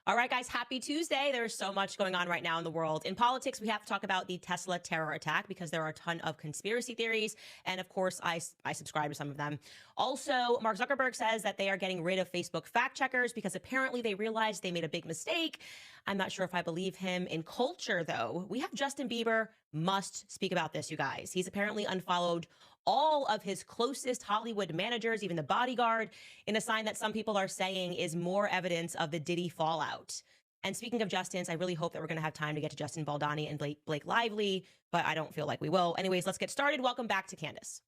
All right, guys, happy Tuesday. There's so much going on right now in the world. In politics, we have to talk about the Tesla terror attack because there are a ton of conspiracy theories. And of course, I subscribe to some of them. Also, Mark Zuckerberg says that they are getting rid of Facebook fact checkers because apparently they realized they made a big mistake. I'm not sure if I believe him. In culture, though, we have Justin Bieber must speak about this, you guys. He's apparently unfollowed all of his closest Hollywood managers, even the bodyguard, in a sign that some people are saying is more evidence of the Diddy fallout. And speaking of Justins, I really hope that we're going to have time to get to Justin Baldani and Blake Lively, but I don't feel like we will. Anyways, let's get started. Welcome back to Candace.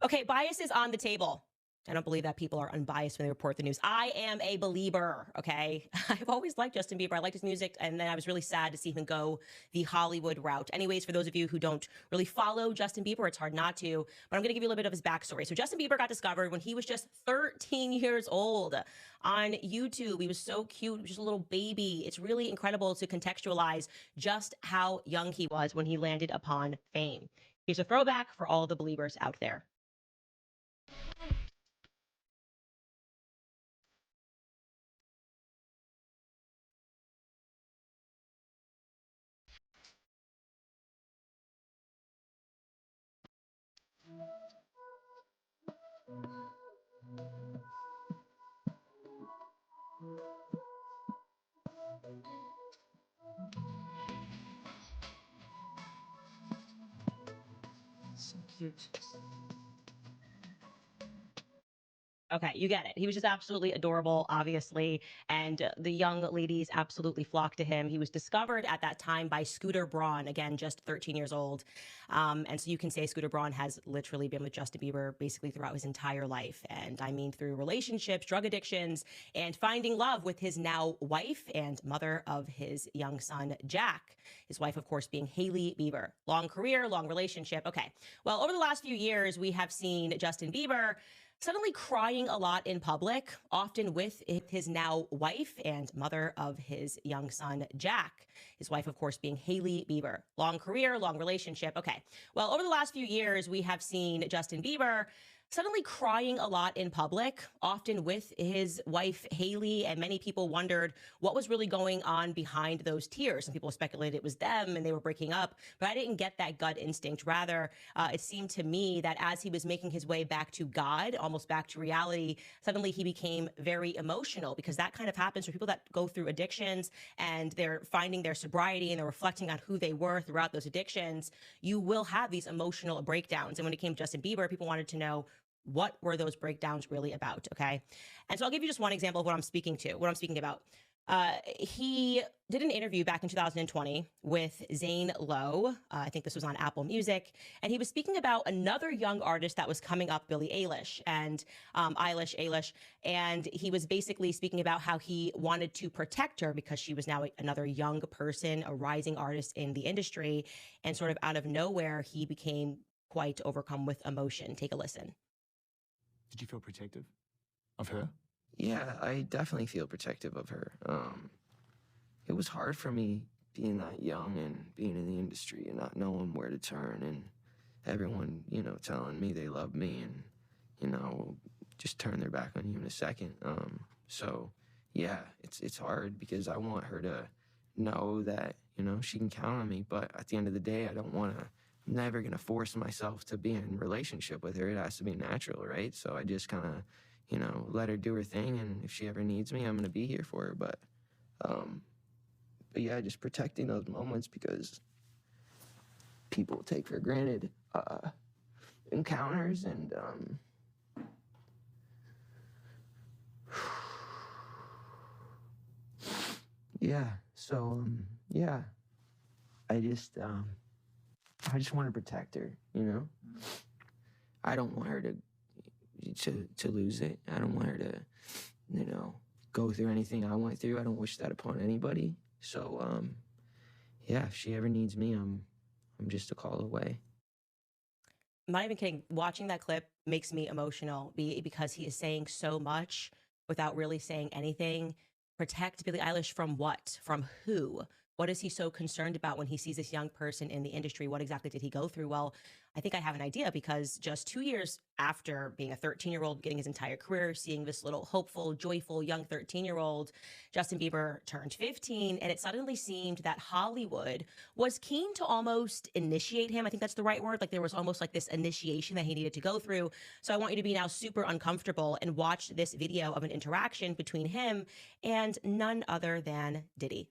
Okay, bias is on the table. I don't believe that people are unbiased when they report the news. I am a believer, okay? I've always liked Justin Bieber. I liked his music, and then I was really sad to see him go the Hollywood route. Anyways, for those of you who don't really follow Justin Bieber, it's hard not to, but I'm going to give you a little bit of his backstory. So Justin Bieber got discovered when he was just 13 years old on YouTube. He was so cute. He was just a little baby. It's really incredible to contextualize just how young he was when he landed upon fame. Here's a throwback for all the believers out there. So cute. Okay, you get it. He was just absolutely adorable, obviously, and the young ladies absolutely flocked to him. He was discovered at that time by Scooter Braun, again, just 13 years old. And so you can say Scooter Braun has literally been with Justin Bieber basically throughout his entire life. And I mean, through relationships, drug addictions, and finding love with his now wife and mother of his young son, Jack. His wife, of course, being Hailey Bieber. Long career, long relationship. Okay. Well, over the last few years, we have seen Justin Bieber suddenly crying a lot in public, often with his now wife and mother of his young son, Jack. His wife, of course, being Hailey Bieber. Long career, long relationship. Okay. Well, over the last few years, we have seen Justin Bieber suddenly crying a lot in public, often with his wife, Hailey, and many people wondered what was really going on behind those tears. Some people speculated it was them and they were breaking up, but I didn't get that gut instinct. Rather, it seemed to me that as he was making his way back to God, almost back to reality, suddenly he became very emotional, because that kind of happens for people that go through addictions and they're finding their sobriety and they're reflecting on who they were throughout those addictions. You will have these emotional breakdowns. And when it came to Justin Bieber, people wanted to know, what were those breakdowns really about? Okay. And so I'll give you just one example of what I'm speaking about. He did an interview back in 2020 with Zane Lowe. I think this was on Apple Music. And he was speaking about another young artist that was coming up, Billie Eilish, and Eilish. And he was basically speaking about how he wanted to protect her because she was now another young person, a rising artist in the industry. And sort of out of nowhere, he became quite overcome with emotion. Take a listen. Did you feel protective of her? Yeah, I definitely feel protective of her. It was hard for me being that young and being in the industry and not knowing where to turn, and everyone, telling me they love me and, just turn their back on you in a second. So yeah, it's hard because I want her to know that, she can count on me, but at the end of the day, I'm never gonna force myself to be in a relationship with her. It has to be natural, right? So I just kind of, let her do her thing, and if she ever needs me, I'm gonna be here for her. But yeah, just protecting those moments, because people take for granted encounters, and yeah. So yeah, I just want to protect her, I don't want her to lose it. I don't want her to, go through anything I went through. I don't wish that upon anybody. So, yeah, if she ever needs me, I'm just a call away. I'm not even kidding. Watching that clip makes me emotional because he is saying so much without really saying anything. Protect Billie Eilish from what? From who? What is he so concerned about when he sees this young person in the industry? What exactly did he go through? Well, I think I have an idea because just 2 years after being a 13-year-old, getting his entire career, seeing this little hopeful, joyful young 13-year-old, Justin Bieber turned 15, and it suddenly seemed that Hollywood was keen to almost initiate him. I think that's the right word. Like there was almost like this initiation that he needed to go through. So I want you to be now super uncomfortable and watch this video of an interaction between him and none other than Diddy.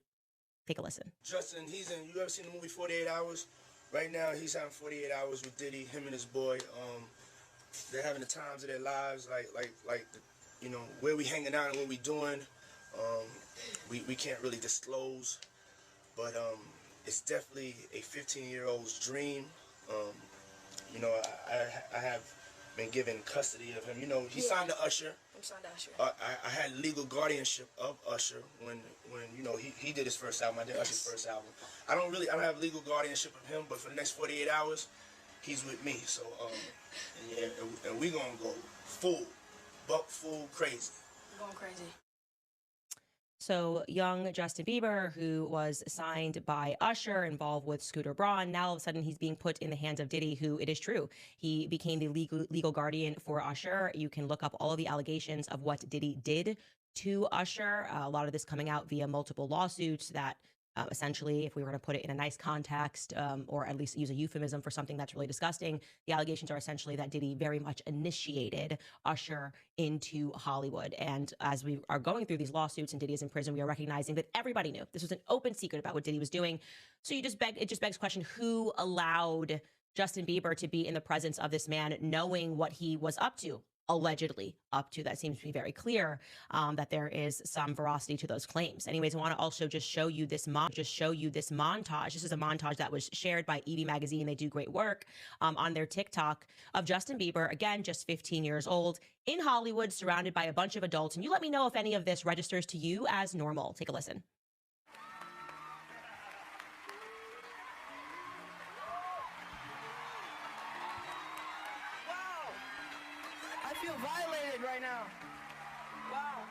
Take a listen. Justin, you ever seen the movie 48 Hours? Right now, he's having 48 hours with Diddy, him and his boy. They're having the times of their lives, where we hanging out and what we doing. We can't really disclose, but it's definitely a 15-year-old's dream. I have been given custody of him. He signed to Usher. I'm signed to Usher. I had legal guardianship of Usher when he did his first album. I did Usher's first album. I don't have legal guardianship of him, but for the next 48 hours, he's with me. So and we gonna go full crazy. I'm going crazy. So young Justin Bieber, who was signed by Usher, involved with Scooter Braun, now all of a sudden he's being put in the hands of Diddy, who, it is true, he became the legal guardian for Usher. You can look up all of the allegations of what Diddy did to Usher. A lot of this coming out via multiple lawsuits that essentially, if we were to put it in a nice context, or at least use a euphemism for something that's really disgusting, the allegations are essentially that Diddy very much initiated Usher into Hollywood. And as we are going through these lawsuits and Diddy is in prison, we are recognizing that everybody knew this was an open secret about what Diddy was doing. So it just begs question, who allowed Justin Bieber to be in the presence of this man, knowing what he was up to? Allegedly up to. That seems to be very clear, that there is some veracity to those claims. Anyways, I want to also just show you this montage. This is a montage that was shared by Evie Magazine. They do great work on their TikTok of Justin Bieber, again, just 15 years old, in Hollywood, surrounded by a bunch of adults. And you let me know if any of this registers to you as normal. Take a listen. I feel violated right now. Wow.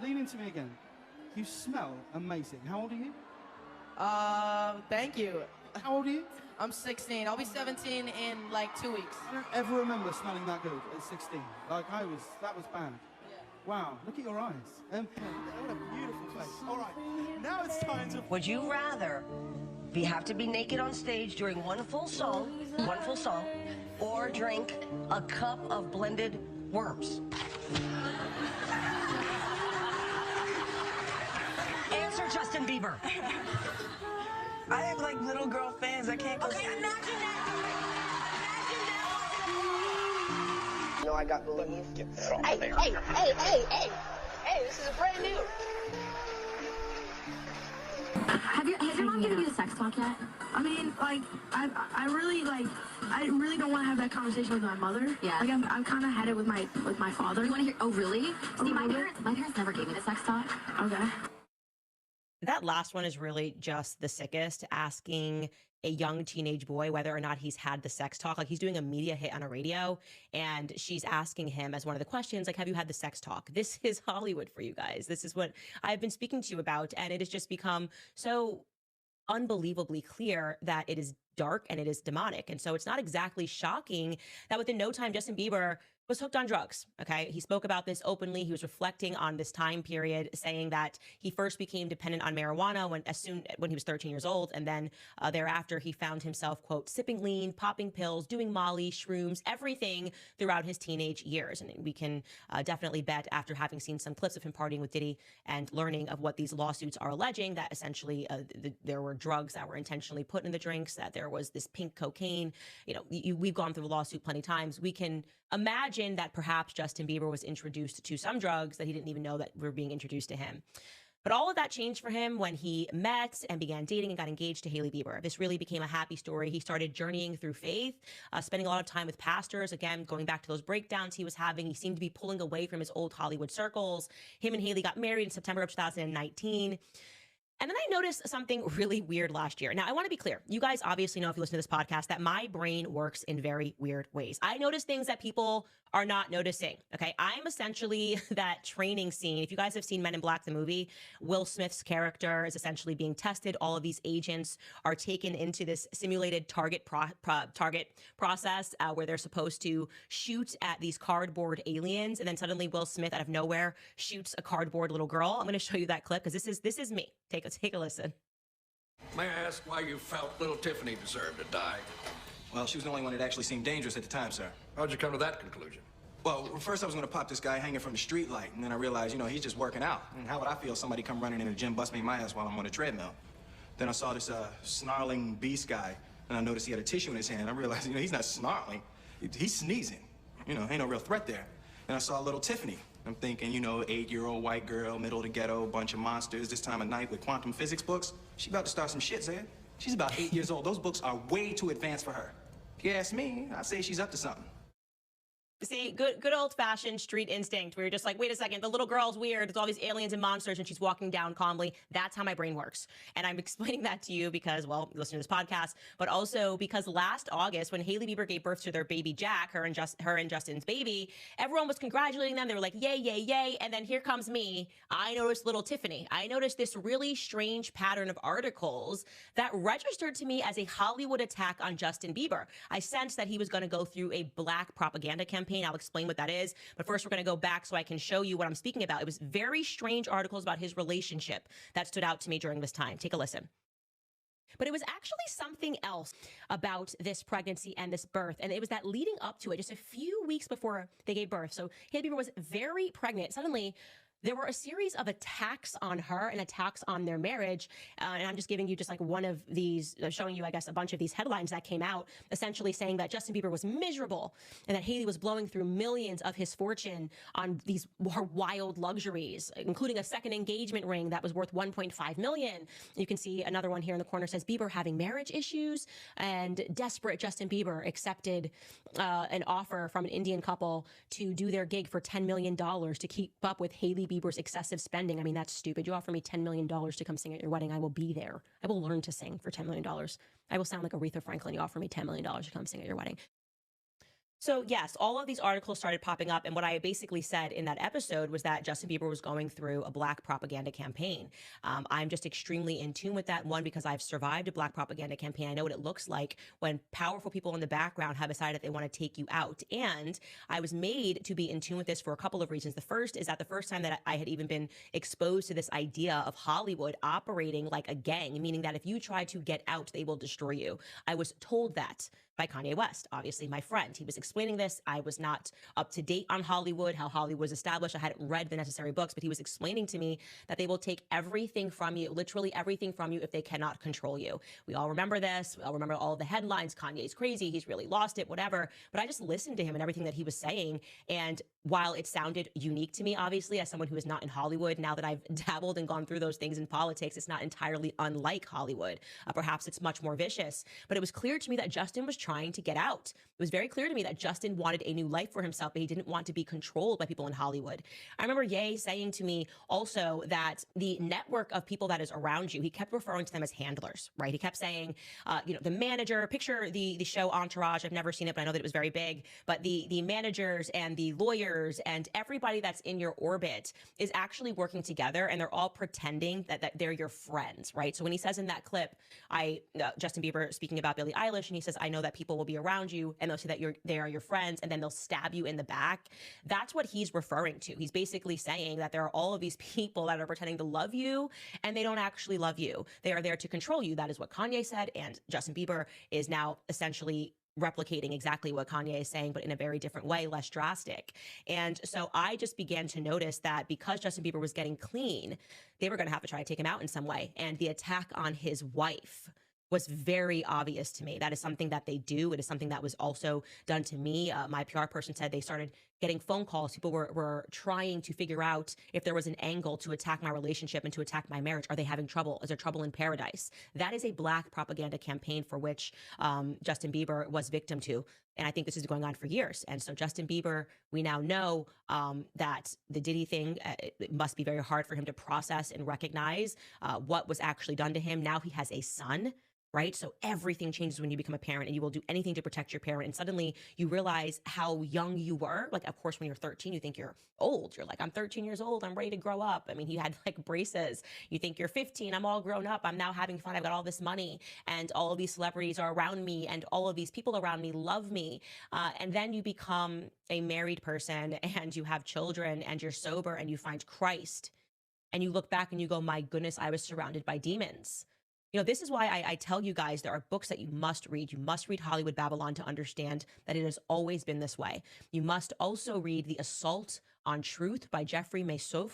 Lean into me again. You smell amazing. How old are you? Thank you. How old are you? I'm 16. I'll be 17 in like 2 weeks. I don't ever remember smelling that good at 16. That was bad. Yeah. Wow, look at your eyes. What a beautiful place. All right, now it's time to... Would you rather have to be naked on stage during one full song, or drink a cup of blended worms? Answer, Justin Bieber. I have like little girl fans. I can't go. Okay, imagine that. I got believe. Hey, this is a brand new. Has your mom given you the sex talk yet? I mean, like, I really don't want to have that conversation with my mother. Yeah. Like, I've kind of had it with my father. You want to hear? Oh, really? See, my parents never gave me the sex talk. Okay. That last one is really just the sickest, asking a young teenage boy whether or not he's had the sex talk. Like, he's doing a media hit on a radio, and she's asking him as one of the questions, like, have you had the sex talk? This is Hollywood for you guys. This is what I've been speaking to you about, and it has just become so unbelievably clear that it is dark and it is demonic. And so it's not exactly shocking that within no time, Justin Bieber was hooked on drugs. Okay. He spoke about this openly. He was reflecting on this time period, saying that he first became dependent on marijuana when he was 13 years old. And then thereafter, he found himself, quote, sipping lean, popping pills, doing Molly, shrooms, everything throughout his teenage years. And we can definitely bet, after having seen some clips of him partying with Diddy and learning of what these lawsuits are alleging, that essentially there were drugs that were intentionally put in the drinks, that there was this pink cocaine. You know, we've gone through the lawsuit plenty of times. We can imagine that perhaps Justin Bieber was introduced to some drugs that he didn't even know that were being introduced to him. But all of that changed for him when he met and began dating and got engaged to Hailey Bieber. This really became a happy story. He started journeying through faith, spending a lot of time with pastors. Again, going back to those breakdowns he was having, he seemed to be pulling away from his old Hollywood circles. Him and Hailey got married in September of 2019. And then I noticed something really weird last year. Now, I want to be clear. You guys obviously know, if you listen to this podcast, that my brain works in very weird ways. I notice things that people are not noticing. Okay. I'm essentially that training scene. If you guys have seen Men in Black, the movie, Will Smith's character is essentially being tested. All of these agents are taken into this simulated target process where they're supposed to shoot at these cardboard aliens. And then suddenly Will Smith out of nowhere shoots a cardboard little girl. I'm going to show you that clip because this is me. Take a listen. May I ask why you felt little Tiffany deserved to die? Well, she was the only one that actually seemed dangerous at the time, sir. How'd you come to that conclusion? Well, first I was gonna pop this guy hanging from the street light, and then I realized, you know, he's just working out. And how would I feel if somebody come running in the gym, bust me in my ass while I'm on a treadmill? Then I saw this snarling beast guy, and I noticed he had a tissue in his hand. I realized, you know, he's not snarling, he's sneezing. You know, ain't no real threat there. Then I saw little Tiffany. I'm thinking, you know, 8-year-old white girl, middle of the ghetto, bunch of monsters, this time of night with quantum physics books. She about to start some shit, Zed. She's about 8 years old. Those books are way too advanced for her. If you ask me, I'd say she's up to something. See, good old-fashioned street instinct where you're just like, wait a second, the little girl's weird. It's all these aliens and monsters, and she's walking down calmly. That's how my brain works. And I'm explaining that to you because, well, you listen to this podcast, but also because last August, when Hailey Bieber gave birth to their baby Jack, her and Justin's baby, everyone was congratulating them. They were like, yay, yay, yay. And then here comes me. I noticed little Tiffany. I noticed this really strange pattern of articles that registered to me as a Hollywood attack on Justin Bieber. I sensed that he was going to go through a black propaganda campaign. I'll explain what that is. But first, we're going to go back so I can show you what I'm speaking about. It was very strange articles about his relationship that stood out to me during this time. Take a listen. But it was actually something else about this pregnancy and this birth. And it was that leading up to it, just a few weeks before they gave birth. So Hailey Bieber was very pregnant. Suddenly, there were a series of attacks on her and attacks on their marriage. And I'm just giving you just like one of these, showing you, I guess, a bunch of these headlines that came out, essentially saying that Justin Bieber was miserable and that Hailey was blowing through millions of his fortune on her wild luxuries, including a second engagement ring that was worth 1.5 million. You can see another one here in the corner says Bieber having marriage issues, and desperate Justin Bieber accepted an offer from an Indian couple to do their gig for $10 million to keep up with Hailey Bieber's excessive spending. I mean, that's stupid. You offer me $10 million to come sing at your wedding, I will be there. I will learn to sing for $10 million. I will sound like Aretha Franklin. You offer me $10 million to come sing at your wedding. So yes, all of these articles started popping up. And what I basically said in that episode was that Justin Bieber was going through a black propaganda campaign. I'm just extremely in tune with that. One, because I've survived a black propaganda campaign. I know what it looks like when powerful people in the background have decided they want to take you out. And I was made to be in tune with this for a couple of reasons. The first is that the first time that I had even been exposed to this idea of Hollywood operating like a gang, meaning that if you try to get out, they will destroy you. I was told that by Kanye West, obviously my friend. He was explaining this. I was not up to date on Hollywood, how Hollywood was established. I hadn't read the necessary books, but he was explaining to me that they will take everything from you, literally everything from you, if they cannot control you. We all remember this. We all remember all the headlines. Kanye's crazy. He's really lost it, whatever. But I just listened to him and everything that he was saying. And while it sounded unique to me, obviously, as someone who is not in Hollywood, now that I've dabbled and gone through those things in politics, it's not entirely unlike Hollywood. Perhaps it's much more vicious. But it was clear to me that Justin was trying to get out. It was very clear to me that Justin wanted a new life for himself, but he didn't want to be controlled by people in Hollywood. I remember Ye saying to me also that the network of people that is around you, he kept referring to them as handlers, right? He kept saying, the manager, picture the show Entourage. I've never seen it, but I know that it was very big. But the managers and the lawyers and everybody that's in your orbit is actually working together, and they're all pretending that they're your friends, right? So when he says in that clip, Justin Bieber speaking about Billie Eilish, and he says, I know that people will be around you and they'll say that they are your friends, and then they'll stab you in the back. That's what he's referring to. He's basically saying that there are all of these people that are pretending to love you, and they don't actually love you. They are there to control you. That is what Kanye said, and Justin Bieber is now essentially replicating exactly what Kanye is saying, but in a very different way, less drastic. And so I just began to notice that because Justin Bieber was getting clean, they were going to have to try to take him out in some way. And the attack on his wife was very obvious to me. That is something that they do. It is something that was also done to me. My PR person said they started getting phone calls. People were trying to figure out if there was an angle to attack my relationship and to attack my marriage. Are they having trouble? Is there trouble in paradise? That is a black propaganda campaign for which Justin Bieber was victim to. And I think this is going on for years. And so Justin Bieber, we now know that the Diddy thing, it must be very hard for him to process and recognize what was actually done to him. Now he has a son, right? So everything changes when you become a parent, and you will do anything to protect your parent. And suddenly you realize how young you were. Like, of course, when you're 13, you think you're old. You're like, I'm 13 years old. I'm ready to grow up. I mean, he had like braces. You think you're 15. I'm all grown up. I'm now having fun. I've got all this money, and all of these celebrities are around me, and all of these people around me love me. And then you become a married person, and you have children, and you're sober, and you find Christ, and you look back and you go, my goodness, I was surrounded by demons. You know, this is why I tell you guys there are books that you must read. You must read Hollywood Babylon to understand that it has always been this way. You must also read The Assault on Truth by Jeffrey Mason.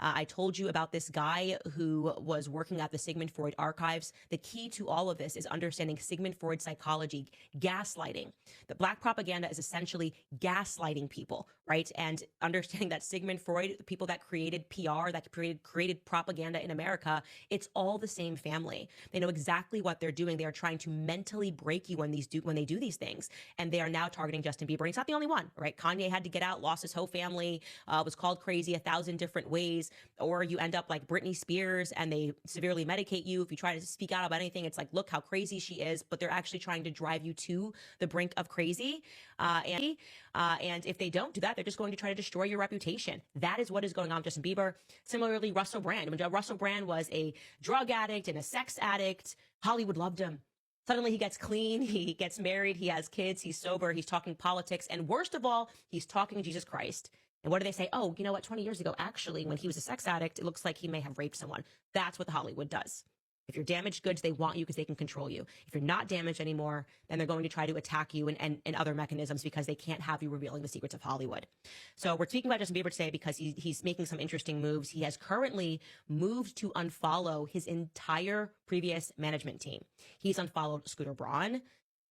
I told you about this guy who was working at the Sigmund Freud archives. The key to all of this is understanding Sigmund Freud psychology, gaslighting. The black propaganda is essentially gaslighting people, right? And understanding that Sigmund Freud, the people that created PR, that created propaganda in America, it's all the same family. They know exactly what they're doing. They are trying to mentally break you when they do these things. And they are now targeting Justin Bieber. And he's not the only one, right? Kanye had to get out, lost his whole family, was called crazy 1,000 different ways. Or you end up like Britney Spears and they severely medicate you. If you try to speak out about anything, it's like, look how crazy she is, but they're actually trying to drive you to the brink of crazy. And if they don't do that, they're just going to try to destroy your reputation. That is what is going on with Justin Bieber. Similarly, Russell Brand. When Russell Brand was a drug addict and a sex addict, Hollywood loved him. Suddenly he gets clean, he gets married, he has kids, he's sober, he's talking politics, and worst of all, he's talking Jesus Christ. And what do they say? Oh, you know what? 20 years ago, actually, when he was a sex addict, it looks like he may have raped someone. That's what Hollywood does. If you're damaged goods, they want you because they can control you. If you're not damaged anymore, then they're going to try to attack you and other mechanisms because they can't have you revealing the secrets of Hollywood. So we're speaking about Justin Bieber today because he's making some interesting moves. He has currently moved to unfollow his entire previous management team. He's unfollowed Scooter Braun.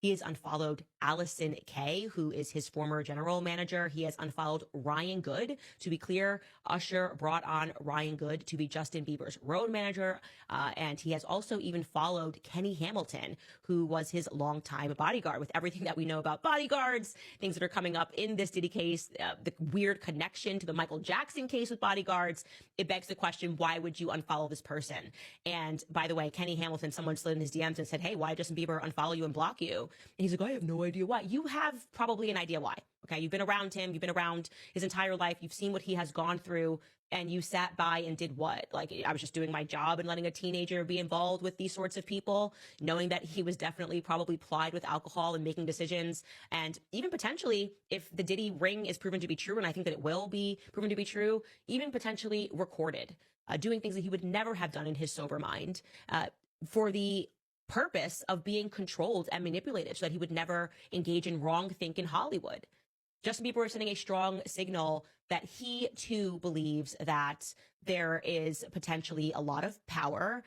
He has unfollowed Allison Kay, who is his former general manager. He has unfollowed Ryan Good. To be clear, Usher brought on Ryan Good to be Justin Bieber's road manager. And he has also even followed Kenny Hamilton, who was his longtime bodyguard. With everything that we know about bodyguards, things that are coming up in this Diddy case, the weird connection to the Michael Jackson case with bodyguards, it begs the question, why would you unfollow this person? And by the way, Kenny Hamilton, someone slid in his DMs and said, hey, why did Justin Bieber unfollow you and block you? And he's like, I have no idea why. You have probably an idea why. Okay. You've been around him. You've been around his entire life. You've seen what he has gone through, and you sat by and did what? Like, I was just doing my job and letting a teenager be involved with these sorts of people, knowing that he was definitely probably plied with alcohol and making decisions. And even potentially, if the Diddy ring is proven to be true, and I think that it will be proven to be true, even potentially recorded, doing things that he would never have done in his sober mind, for the purpose of being controlled and manipulated so that he would never engage in wrong think in Hollywood. Justin Bieber is sending a strong signal that he too believes that there is potentially a lot of power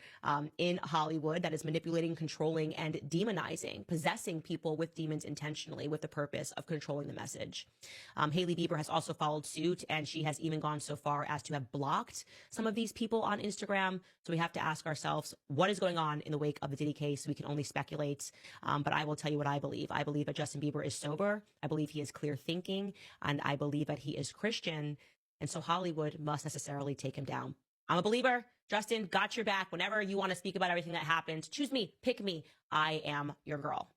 in Hollywood that is manipulating, controlling, and demonizing, possessing people with demons intentionally with the purpose of controlling the message. Hailey Bieber has also followed suit, and she has even gone so far as to have blocked some of these people on Instagram. So we have to ask ourselves, what is going on in the wake of the Diddy case? We can only speculate, but I will tell you what I believe. I believe that Justin Bieber is sober. I believe he is clear thinking, and I believe that he is Christian. And so Hollywood must necessarily take him down. I'm a believer. Justin, got your back. Whenever you want to speak about everything that happened, choose me, pick me. I am your girl.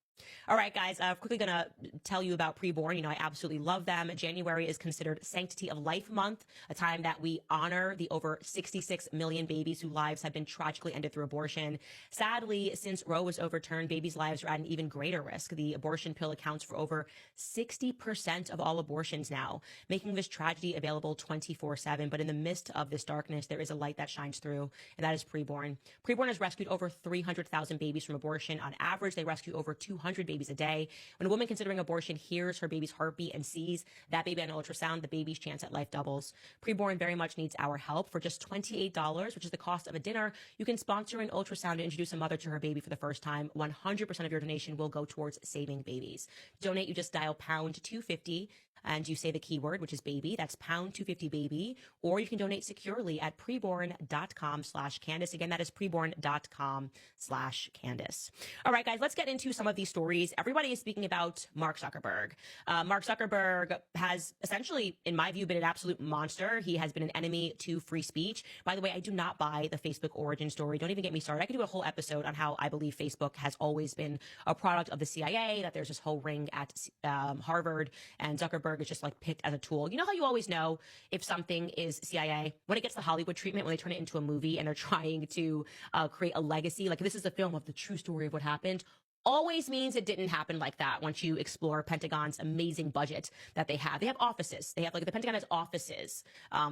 All right, guys, I'm quickly going to tell you about Preborn. You know, I absolutely love them. January is considered Sanctity of Life Month, a time that we honor the over 66 million babies whose lives have been tragically ended through abortion. Sadly, since Roe was overturned, babies' lives are at an even greater risk. The abortion pill accounts for over 60% of all abortions now, making this tragedy available 24/7. But in the midst of this darkness, there is a light that shines through, and that is Preborn. Preborn has rescued over 300,000 babies from abortion. On average, they rescue over 200 babies a day. When a woman considering abortion hears her baby's heartbeat and sees that baby on an ultrasound, the baby's chance at life doubles. Preborn very much needs our help. For just $28, which is the cost of a dinner, you can sponsor an ultrasound to introduce a mother to her baby for the first time. 100% of your donation will go towards saving babies. To donate, you just dial pound 250 and you say the keyword, which is baby. That's pound 250 baby, or you can donate securely at preborn.com/Candace. Again, that is preborn.com/Candace. All right, guys, let's get into some of these stories. Everybody is speaking about Mark Zuckerberg. Mark Zuckerberg has essentially, in my view, been an absolute monster. He has been an enemy to free speech. By the way, I do not buy the Facebook origin story. Don't even get me started. I could do a whole episode on how I believe Facebook has always been a product of the CIA, that there's this whole ring at Harvard, and Zuckerberg is just like picked as a tool. You know how you always know if something is CIA? When it gets the Hollywood treatment, when they turn it into a movie and they're trying to create a legacy, like this is a film of the true story of what happened, always means it didn't happen like that. Once you explore Pentagon's amazing budget that they have offices. They have, like, the Pentagon has offices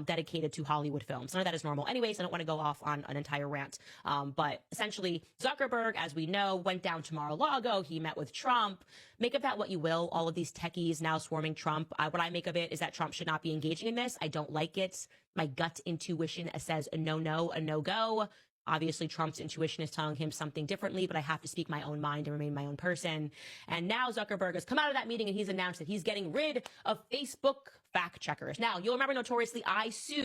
dedicated to Hollywood films. None of that is normal. Anyways, I don't want to go off on an entire rant. But essentially, Zuckerberg, as we know, went down to Mar-a-Lago. He met with Trump. Make of that what you will. All of these techies now swarming Trump. What I make of it is that Trump should not be engaging in this. I don't like it. My gut intuition says a no-no, a no-go. Obviously, Trump's intuition is telling him something differently, but I have to speak my own mind and remain my own person. And now Zuckerberg has come out of that meeting and he's announced that he's getting rid of Facebook fact checkers. Now, you'll remember notoriously I sued